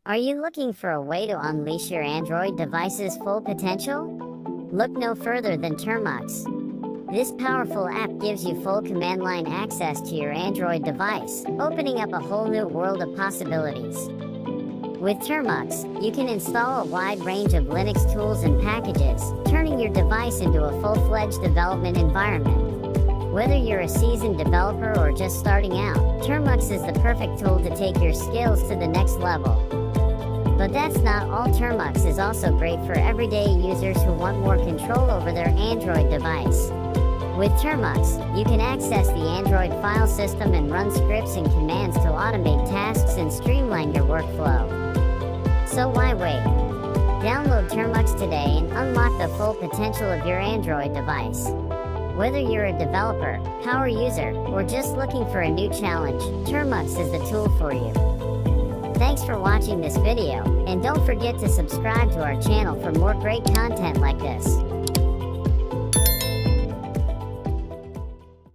Are you looking for a way to unleash your Android device's full potential? Look no further than Termux. This powerful app gives you full command line access to your Android device, opening up a whole new world of possibilities. With Termux, you can install a wide range of Linux tools and packages, turning your device into a full-fledged development environment. Whether you're a seasoned developer or just starting out, Termux is the perfect tool to take your skills to the next level. But that's not all. Termux is also great for everyday users who want more control over their Android device. With Termux, you can access the Android file system and run scripts and commands to automate tasks and streamline your workflow. So why wait? Download Termux today and unlock the full potential of your Android device. Whether you're a developer, power user, or just looking for a new challenge, Termux is the tool for you. Thanks for watching this video, and don't forget to subscribe to our channel for more great content like this.